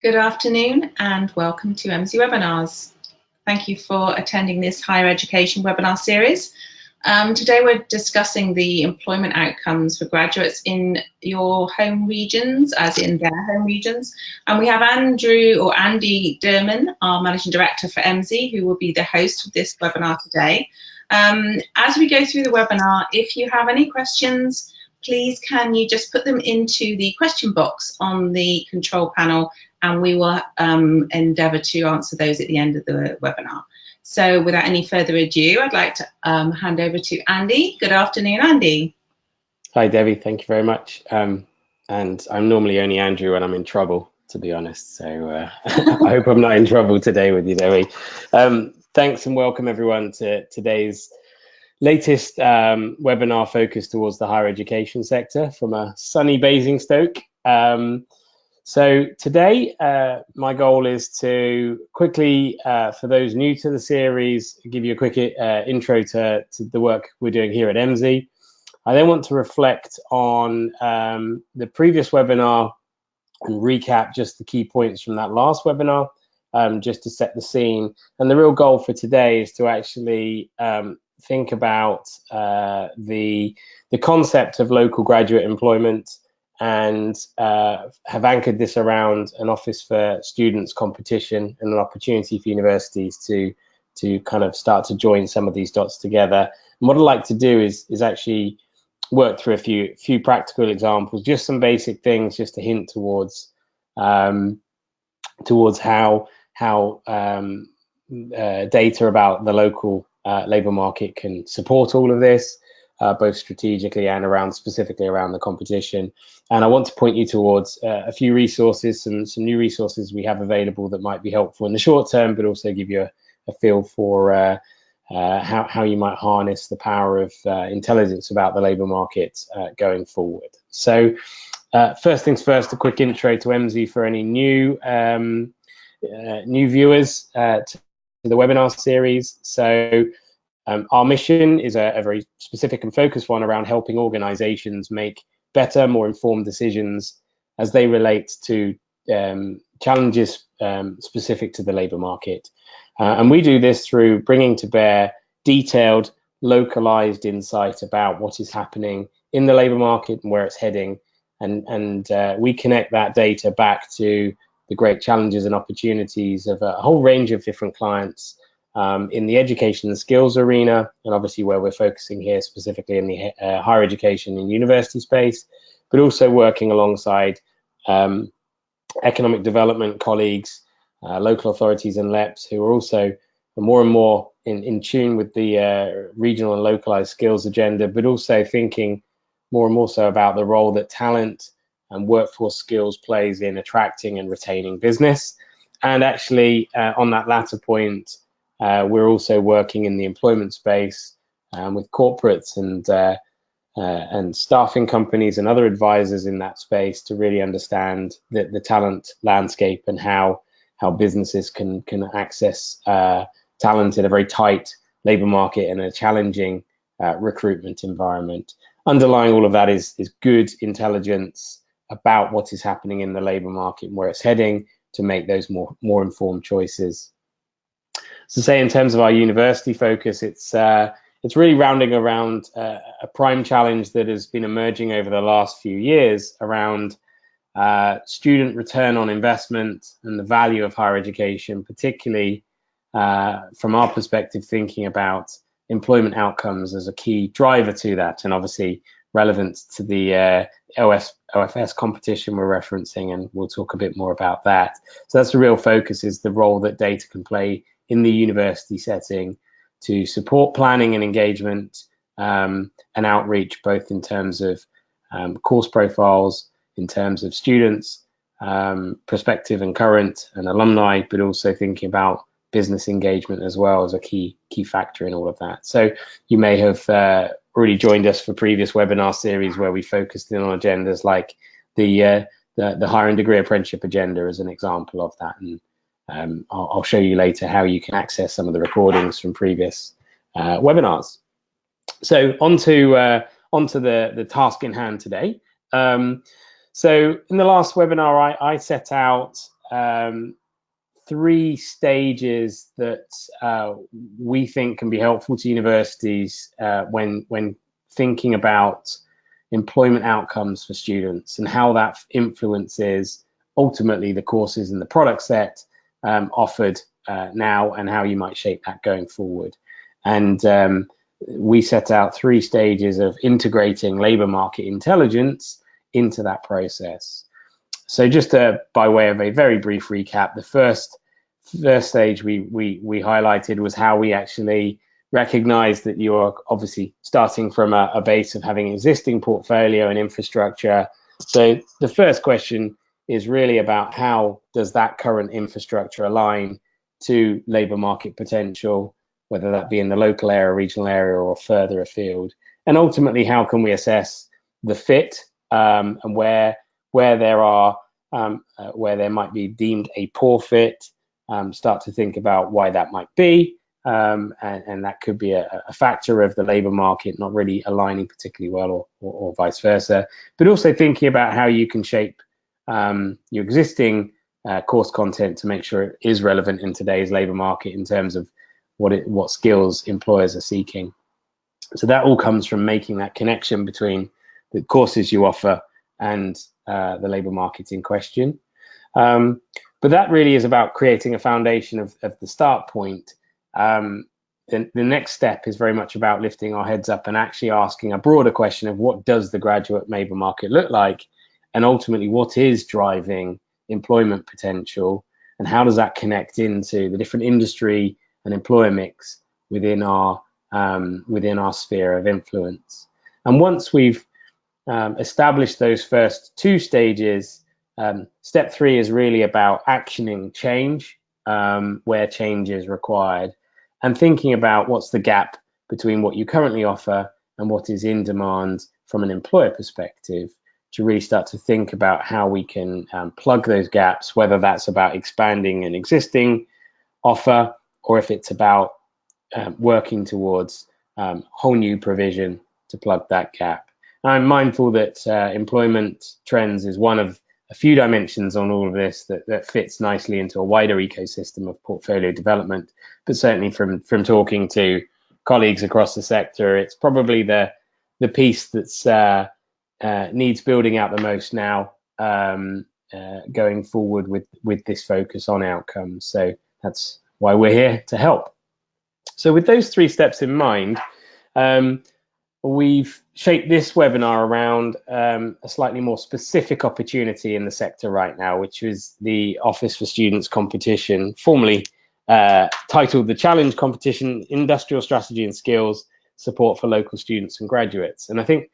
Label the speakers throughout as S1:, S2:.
S1: Good afternoon and welcome to MZ Webinars. Thank you for attending this higher education webinar series. Today we're discussing the employment outcomes for graduates in your home regions, as in their home regions. And we have Andy Derman, our Managing Director for MZ, who will be the host of this webinar today. As we go through the webinar, if you have any questions, please can you just put them into the question box on the control panel, and we will endeavour to answer those at the end of the webinar. So without any further ado, I'd like to hand over to Andy. Good afternoon, Andy.
S2: Hi, Debbie. Thank you very much. And I'm normally only Andrew when I'm in trouble, to be honest. So I hope I'm not in trouble today with you, Debbie. Thanks and welcome everyone to today's latest webinar focused towards the higher education sector from a sunny Basingstoke. So today, my goal is to quickly, for those new to the series, give you a quick intro to the work we're doing here at MZ. I then want to reflect on the previous webinar and recap just the key points from that last webinar, just to set the scene. And the real goal for today is to actually think about the concept of local graduate employment, and have anchored this around an Office for Students competition and an opportunity for universities to kind of start to join some of these dots together. And what I'd like to do is actually work through a few practical examples, just some basic things, just to hint towards how data about the local labour market can support all of this, both strategically and specifically around the competition. And I want to point you towards a few resources, some new resources we have available that might be helpful in the short term, but also give you a feel for how you might harness the power of intelligence about the labour market going forward. So first things first, a quick intro to MZ for any new viewers to the webinar series. So our mission is a very specific and focused one around helping organizations make better, more informed decisions as they relate to challenges specific to the labour market. And we do this through bringing to bear detailed, localized insight about what is happening in the labour market and where it's heading. And we connect that data back to the great challenges and opportunities of a whole range of different clients in the education and skills arena, and obviously where we're focusing here specifically in the higher education and university space, but also working alongside economic development colleagues, local authorities and LEPs, who are also more and more in tune with the regional and localized skills agenda, but also thinking more and more so about the role that talent and workforce skills plays in attracting and retaining business. And actually, on that latter point, we're also working in the employment space with corporates and staffing companies and other advisors in that space to really understand the talent landscape and how businesses can access talent in a very tight labour market and a challenging recruitment environment. Underlying all of that is good intelligence about what is happening in the labour market and where it's heading to make those more informed choices. So say in terms of our university focus, it's really rounding around a prime challenge that has been emerging over the last few years around student return on investment and the value of higher education, particularly from our perspective, thinking about employment outcomes as a key driver to that, and obviously relevant to the OFS competition we're referencing, and we'll talk a bit more about that. So that's the real focus, is the role that data can play in the university setting to support planning and engagement and outreach, both in terms of course profiles, in terms of students, prospective and current, and alumni, but also thinking about business engagement as well as a key factor in all of that. So you may have already joined us for previous webinar series where we focused in on agendas like the higher and degree apprenticeship agenda as an example of that. And I'll show you later how you can access some of the recordings from previous webinars. So onto the task in hand today. So in the last webinar, I set out three stages that we think can be helpful to universities when thinking about employment outcomes for students and how that influences ultimately the courses and the product set offered now, and how you might shape that going forward. And we set out three stages of integrating labour market intelligence into that process. So just by way of a very brief recap, the first stage we highlighted was how we actually recognize that you're obviously starting from a base of having existing portfolio and infrastructure. So the first question is really about how does that current infrastructure align to labour market potential, whether that be in the local area, regional area, or further afield. And ultimately, how can we assess the fit and where there are where there might be deemed a poor fit, start to think about why that might be, and that could be a factor of the labour market not really aligning particularly well, or vice versa. But also thinking about how you can shape your existing course content to make sure it is relevant in today's labour market in terms of what skills employers are seeking. So that all comes from making that connection between the courses you offer and the labour market in question. But that really is about creating a foundation of the start point. The next step is very much about lifting our heads up and actually asking a broader question of what does the graduate labour market look like, and ultimately what is driving employment potential, and how does that connect into the different industry and employer mix within our sphere of influence. And once we've established those first two stages, step three is really about actioning change where change is required, and thinking about what's the gap between what you currently offer and what is in demand from an employer perspective, to really start to think about how we can plug those gaps, whether that's about expanding an existing offer, or if it's about working towards whole new provision to plug that gap. I'm mindful that employment trends is one of a few dimensions on all of this that fits nicely into a wider ecosystem of portfolio development, but certainly from talking to colleagues across the sector, it's probably the piece that's needs building out the most now, going forward with this focus on outcomes. So that's why we're here to help. So with those three steps in mind, we've shaped this webinar around a slightly more specific opportunity in the sector right now, which is the Office for Students competition, formerly titled the Challenge Competition, Industrial Strategy and Skills, Support for Local Students and Graduates. And I think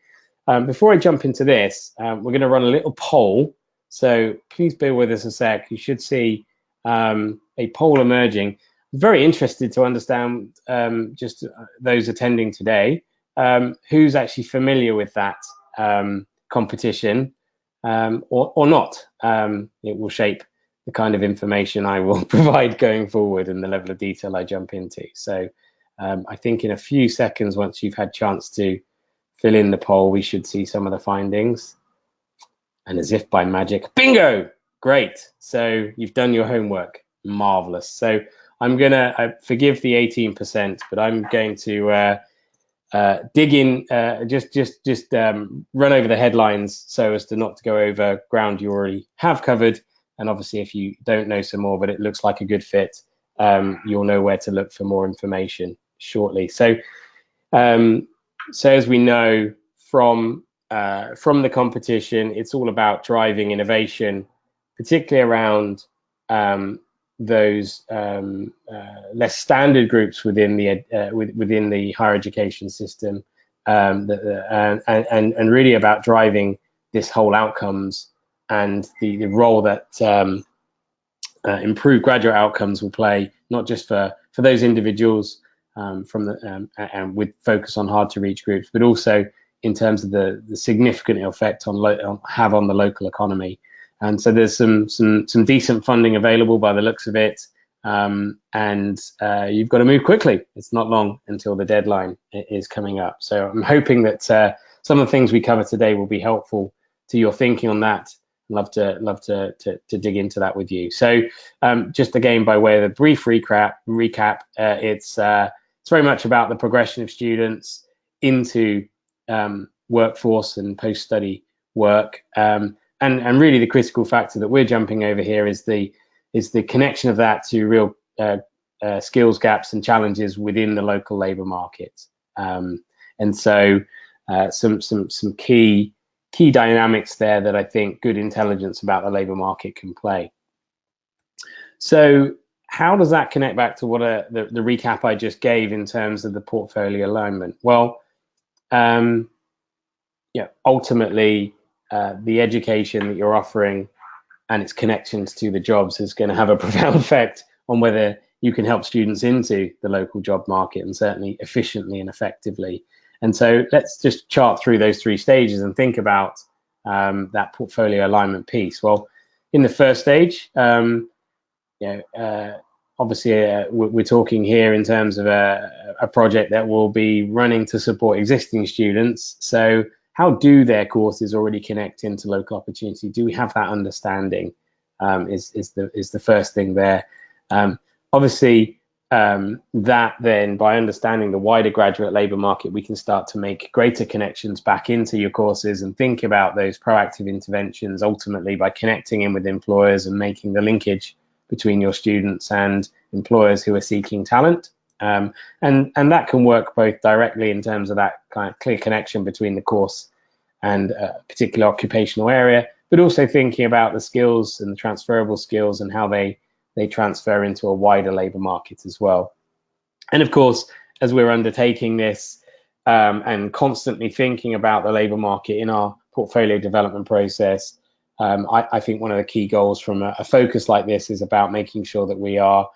S2: before I jump into this, we're going to run a little poll. So please bear with us a sec. You should see a poll emerging. Very interested to understand, just those attending today, who's actually familiar with that competition or not. It will shape the kind of information I will provide going forward and the level of detail I jump into. So I think in a few seconds, once you've had a chance to fill in the poll, we should see some of the findings. And as if by magic, bingo! Great. So you've done your homework. Marvelous. So I'm gonna forgive the 18%, but I'm going to dig in, just run over the headlines so as to not to go over ground you already have covered. And obviously, if you don't know some more, but it looks like a good fit, you'll know where to look for more information shortly. So, as we know from the competition, it's all about driving innovation, particularly around those less standard groups within the higher education system, and really about driving this whole outcomes and the role that improved graduate outcomes will play, not just for those individuals and with focus on hard to reach groups, but also in terms of the significant effect have on the local economy. And so there's some decent funding available by the looks of it, and you've got to move quickly. It's not long until the deadline is coming up. So I'm hoping that some of the things we cover today will be helpful to your thinking on that, love to dig into that with you. So just again, by way of a brief recap, it's very much about the progression of students into workforce and post-study work, and really the critical factor that we're jumping over here is the connection of that to real skills gaps and challenges within the local labour market. And so some key dynamics there that I think good intelligence about the labour market can play. So how does that connect back to what the recap I just gave in terms of the portfolio alignment? Well, ultimately, the education that you're offering and its connections to the jobs is going to have a profound effect on whether you can help students into the local job market, and certainly efficiently and effectively. And so let's just chart through those three stages and think about that portfolio alignment piece. Well, in the first stage, obviously we're talking here in terms of a project that will be running to support existing students. So how do their courses already connect into local opportunity? Do we have that understanding? Is the first thing there. Obviously, that then, by understanding the wider graduate labour market, we can start to make greater connections back into your courses and think about those proactive interventions, ultimately by connecting in with employers and making the linkage between your students and employers who are seeking talent. And that can work both directly in terms of that kind of clear connection between the course and a particular occupational area, but also thinking about the skills and the transferable skills and how they transfer into a wider labour market as well. And of course, as we're undertaking this and constantly thinking about the labour market in our portfolio development process, I think one of the key goals from a focus like this is about making sure that we are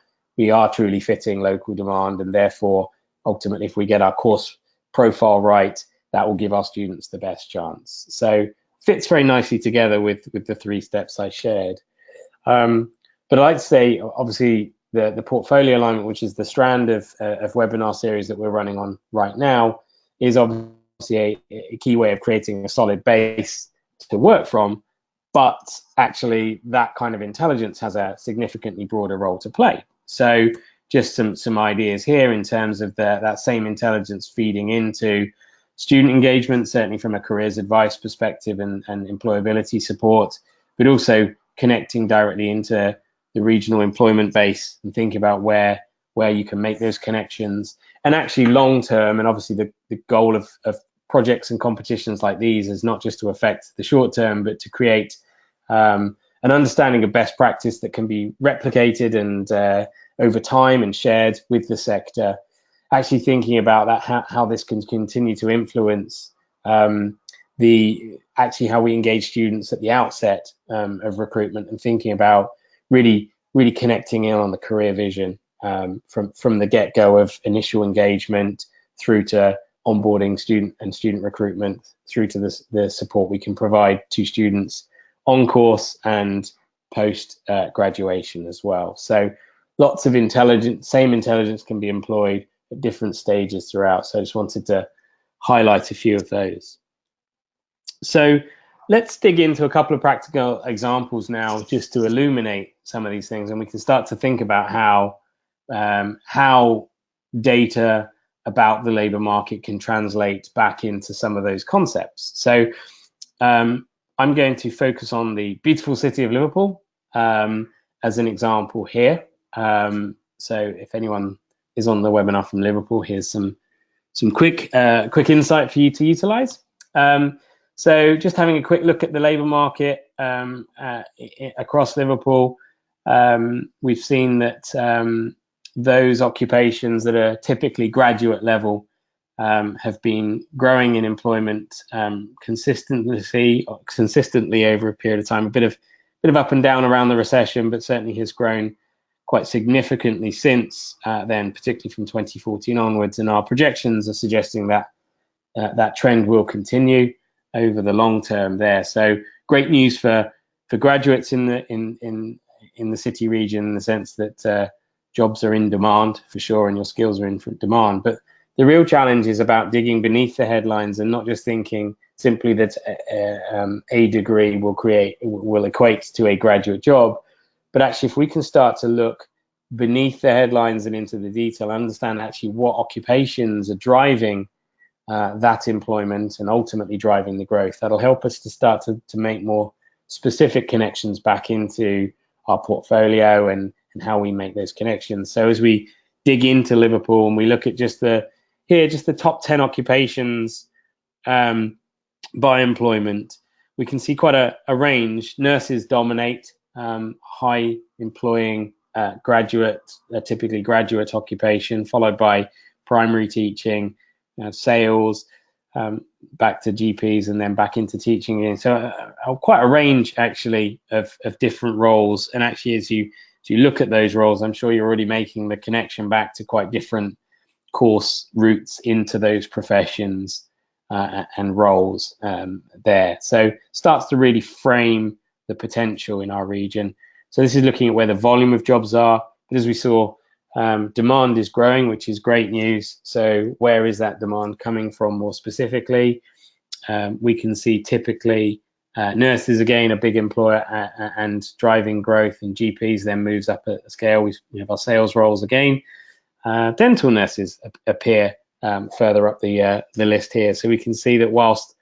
S2: truly fitting local demand, and therefore, ultimately, if we get our course profile right, that will give our students the best chance. So fits very nicely together with the three steps I shared. But I'd like to say, obviously, the portfolio alignment, which is the strand of webinar series that we're running on right now, is obviously a key way of creating a solid base to work from. But actually, that kind of intelligence has a significantly broader role to play. So just some ideas here in terms of that same intelligence feeding into student engagement, certainly from a careers advice perspective and employability support, but also connecting directly into the regional employment base and think about where you can make those connections. And actually long term, and obviously the goal of projects and competitions like these is not just to affect the short term, but to create an understanding of best practice that can be replicated and over time and shared with the sector. Actually thinking about that, how this can continue to influence how we engage students at the outset of recruitment, and thinking about really connecting in on the career vision from the get-go of initial engagement through to onboarding student recruitment, through to the support we can provide to students on course and post graduation as well. So lots of same intelligence can be employed at different stages throughout. So I just wanted to highlight a few of those. So let's dig into a couple of practical examples now, just to illuminate some of these things, and we can start to think about how data about the labour market can translate back into some of those concepts. So I'm going to focus on the beautiful city of Liverpool as an example here. So if anyone is on the webinar from Liverpool, here's some quick insight for you to utilise. So just having a quick look at the labour market across Liverpool, we've seen that those occupations that are typically graduate level have been growing in employment consistently over a period of time. A bit of up and down around the recession, but certainly has grown quite significantly since then, particularly from 2014 onwards. And our projections are suggesting that that trend will continue over the long term there. So great news for graduates in the city region, in the sense that jobs are in demand for sure, and your skills are in demand. But the real challenge is about digging beneath the headlines and not just thinking simply that a degree will equate to a graduate job. But actually, if we can start to look beneath the headlines and into the detail, understand actually what occupations are driving that employment and ultimately driving the growth, that'll help us to start to make more specific connections back into our portfolio and how we make those connections. So as we dig into Liverpool and we look at just the top 10 occupations by employment, we can see quite a range. Nurses dominate, high employing typically graduate occupation, followed by primary teaching, sales, back to GPs, and then back into teaching again. So quite a range actually of different roles. And actually, as you look at those roles, I'm sure you're already making the connection back to quite different course routes into those professions and roles there. So starts to really frame the potential in our region. So this is looking at where the volume of jobs are. But as we saw, demand is growing, which is great news. So where is that demand coming from more specifically? We can see typically nurses, again, a big employer and driving growth, and GPs then moves up a scale. We have our sales roles again. Dental nurses appear further up the list here. So we can see that whilst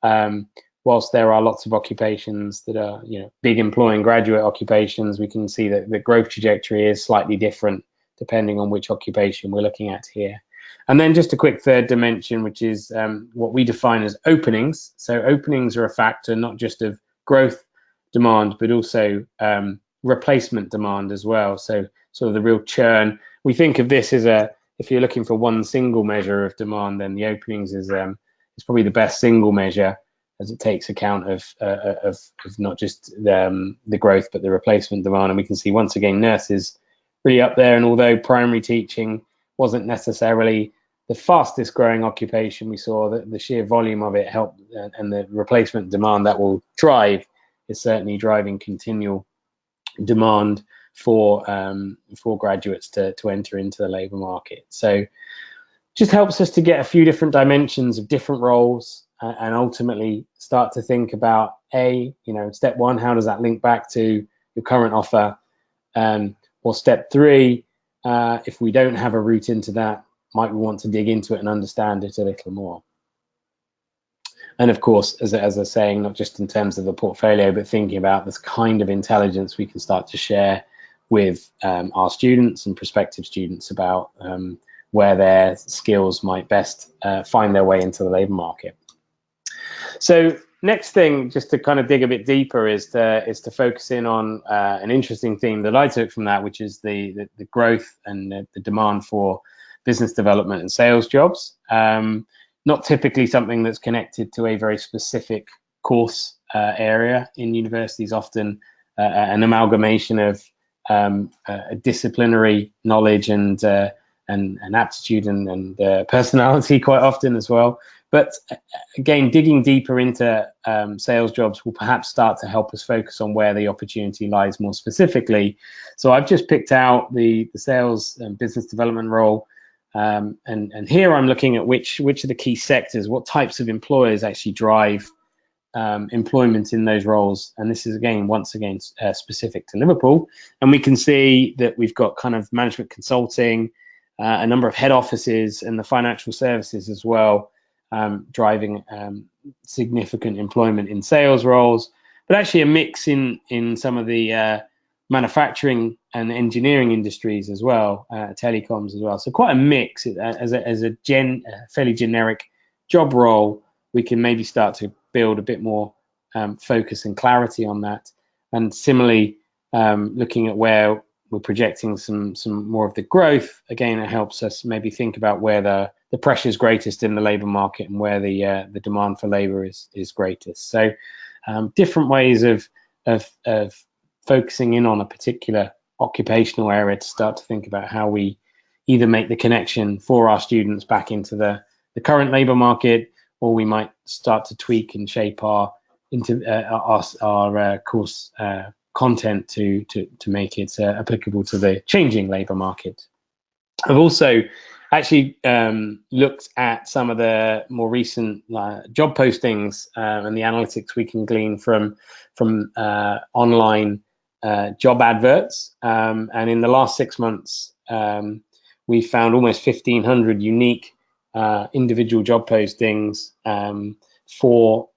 S2: there are lots of occupations that are big employing graduate occupations, we can see that the growth trajectory is slightly different depending on which occupation we're looking at here. And then just a quick third dimension, which is what we define as openings. So openings are a factor not just of growth demand, but also replacement demand as well. So sort of the real churn. We think of this as if you're looking for one single measure of demand, then the openings is probably the best single measure, as it takes account of not just the growth, but the replacement demand. And we can see once again nurses really up there. And although primary teaching wasn't necessarily the fastest growing occupation, we saw that the sheer volume of it helped, and the replacement demand that will drive is certainly driving continual demand for graduates to enter into the labour market. So just helps us to get a few different dimensions of different roles and ultimately start to think about step one, how does that link back to your current offer? Or step three, if we don't have a route into that, might we want to dig into it and understand it a little more? And of course, as I was saying, not just in terms of the portfolio, but thinking about this kind of intelligence we can start to share with our students and prospective students about where their skills might best find their way into the labour market. So next thing, just to kind of dig a bit deeper, is to focus in on an interesting theme that I took from that, which is the growth and the demand for business development and sales jobs. Not typically something that's connected to a very specific course area in universities, often an amalgamation of disciplinary knowledge and aptitude and personality quite often as well. But again, digging deeper into sales jobs will perhaps start to help us focus on where the opportunity lies more specifically. So I've just picked out the sales and business development role. And here I'm looking at which are the key sectors, what types of employers actually drive employment in those roles. And this is once again specific to Liverpool. And we can see that we've got kind of management consulting, a number of head offices, and the financial services as well, driving significant employment in sales roles, but actually a mix in some of the manufacturing and engineering industries as well, telecoms as well. So quite a mix. As a fairly generic job role, we can maybe start to build a bit more focus and clarity on that. And similarly, looking at where we're projecting some more of the growth, again, it helps us maybe think about where the pressure is greatest in the labour market and where the demand for labour is greatest. So different ways of focusing in on a particular occupational area to start to think about how we either make the connection for our students back into the current labour market, or we might start to tweak and shape our course content to make it applicable to the changing labour market. I've also actually looked at some of the more recent job postings and the analytics we can glean from online job adverts. And in the last 6 months, we found almost 1,500 unique individual job postings for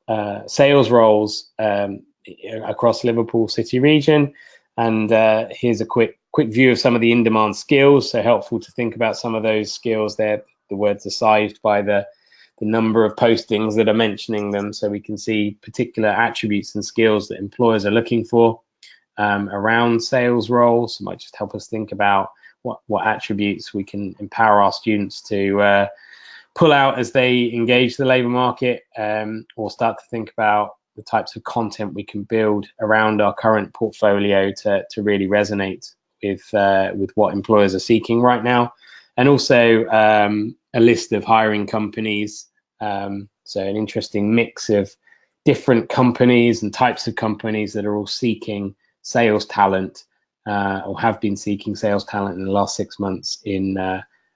S2: sales roles across Liverpool city region. And here's a quick view of some of the in-demand skills. So helpful to think about some of those skills there. The words are sized by the number of postings that are mentioning them, so we can see particular attributes and skills that employers are looking for around sales roles. It might just help us think about what attributes we can empower our students to pull out as they engage the labour market, or start to think about the types of content we can build around our current portfolio to really resonate with what employers are seeking right now. And also a list of hiring companies, so an interesting mix of different companies and types of companies that are all seeking sales talent, or have been seeking sales talent in the last 6 months in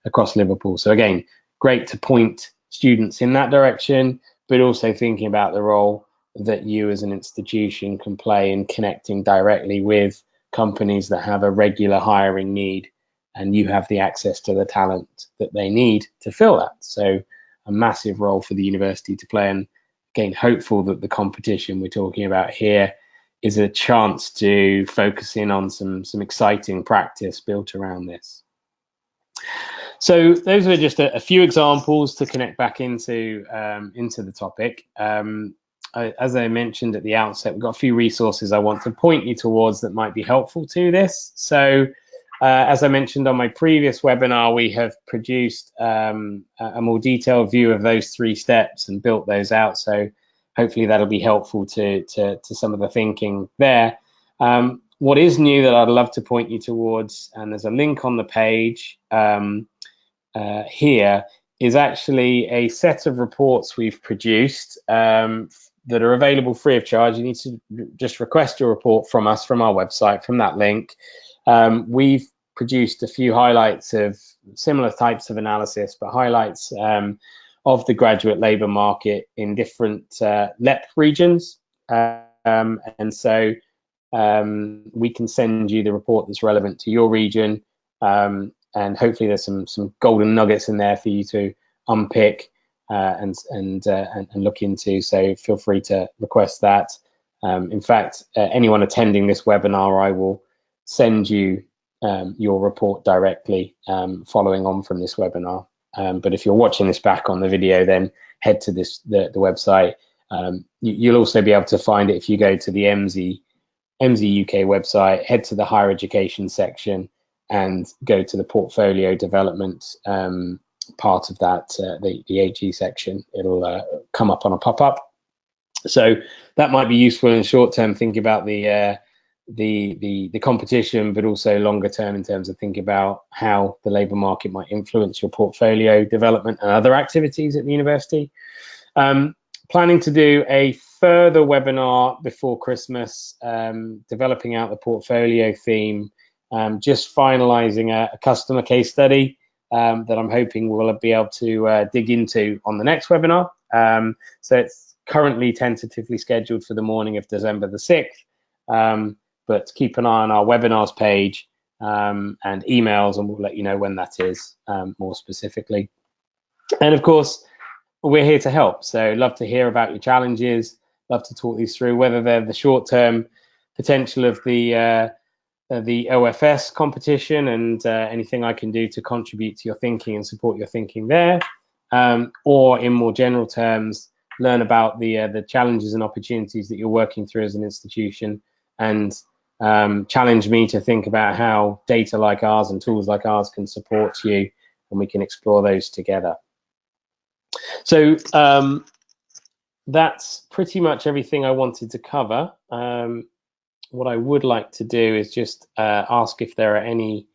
S2: across Liverpool. So again, great to point students in that direction, but also thinking about the role that you as an institution can play in connecting directly with companies that have a regular hiring need, and you have the access to the talent that they need to fill that. So a massive role for the university to play, and again, hopeful that the competition we're talking about here is a chance to focus in on some exciting practice built around this. So those are just a few examples to connect back into the topic. As I mentioned at the outset, we've got a few resources I want to point you towards that might be helpful to this. So as I mentioned on my previous webinar, we have produced a more detailed view of those 3 steps and built those out. So hopefully that'll be helpful to some of the thinking there. What is new that I'd love to point you towards, and there's a link on the page here, is actually a set of reports we've produced that are available free of charge. You need to just request your report from us, from our website, from that link. We've produced a few highlights of similar types of analysis, but highlights of the graduate labour market in different LEP regions. And so we can send you the report that's relevant to your region. And hopefully there's some golden nuggets in there for you to unpick and look into. So feel free to request that. In fact, anyone attending this webinar, I will send you your report directly following on from this webinar. But if you're watching this back on the video, then head to the website. You'll also be able to find it if you go to the MZ UK website, head to the higher education section, and go to the portfolio development part of that, the HE section. It'll come up on a pop-up. So that might be useful in the short term, thinking about the competition, but also longer term in terms of thinking about how the labour market might influence your portfolio development and other activities at the university. Planning to do a further webinar before Christmas, developing out the portfolio theme, just finalising a customer case study that I'm hoping we'll be able to dig into on the next webinar. So it's currently tentatively scheduled for the morning of December the 6th, but keep an eye on our webinars page and emails, and we'll let you know when that is more specifically. And of course, we're here to help. So love to hear about your challenges, love to talk these through, whether they're the short-term potential of the OFS competition and anything I can do to contribute to your thinking and support your thinking there, or in more general terms, learn about the challenges and opportunities that you're working through as an institution, and challenge me to think about how data like ours and tools like ours can support you, and we can explore those together. So that's pretty much everything I wanted to cover. What I would like to do is just ask if there are any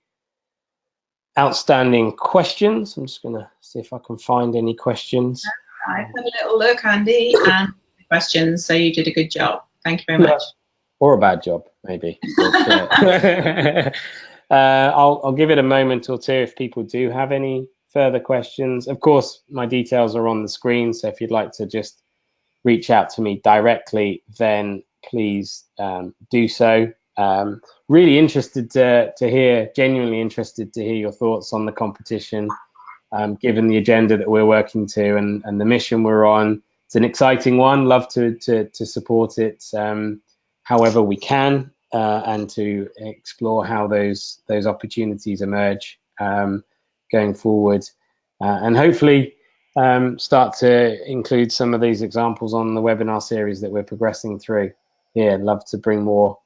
S2: outstanding questions. I'm just going to see if I can find any questions.
S1: I've had a little look, Andy, and questions, so you did a good job. Thank you very much.
S2: Or a bad job, maybe. But, I'll give it a moment or two if people do have any further questions, of course, my details are on the screen. So if you'd like to just reach out to me directly, then please do so. Really interested to hear, genuinely interested to hear your thoughts on the competition, given the agenda that we're working to and the mission we're on. It's an exciting one. Love to support it however we can, and to explore how those opportunities emerge going forward, and hopefully start to include some of these examples on the webinar series that we're progressing through. Yeah, love to bring more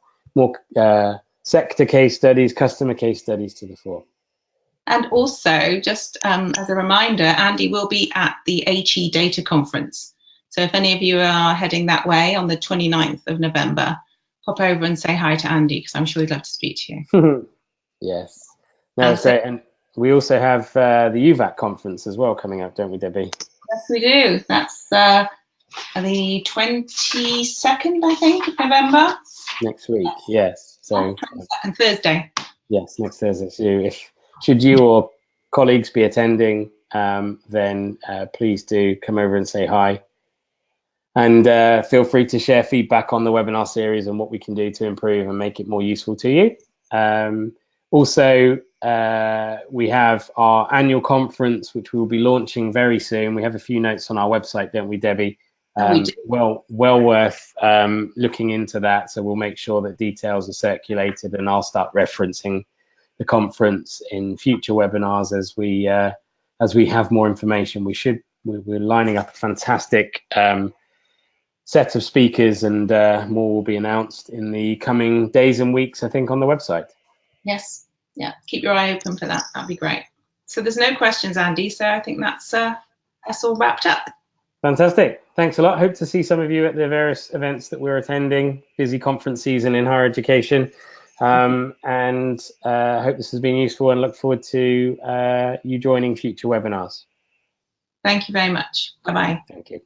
S2: sector case studies, customer case studies to the fore.
S1: And also, just as a reminder, Andy will be at the HE Data Conference. So if any of you are heading that way on the 29th of November, pop over and say hi to Andy, because I'm sure he'd love to speak to you.
S2: Yes. No, that's great. And we also have the UVAC conference as well coming up, don't we, Debbie?
S1: Yes, we do. That's the 22nd, I think, of November.
S2: Next week, yes. So
S1: 22nd, Thursday.
S2: Yes, next Thursday. So should you or colleagues be attending, then please do come over and say hi. And feel free to share feedback on the webinar series and what we can do to improve and make it more useful to you. Also, we have our annual conference, which we will be launching very soon. We have a few notes on our website, don't we, Debbie?
S1: We do.
S2: Well worth looking into that. So we'll make sure that details are circulated, and I'll start referencing the conference in future webinars as we have more information. We're lining up a fantastic set of speakers, and more will be announced in the coming days and weeks, I think, on the website.
S1: Yes, yeah, keep your eye open for that. That'd be great. So there's no questions, Andy, so I think that's all wrapped up.
S2: Fantastic. Thanks a lot. Hope to see some of you at the various events that we're attending. Busy conference season in higher education. And hope this has been useful, and look forward to you joining future webinars.
S1: Thank you very much. Bye-bye.
S2: Thank you.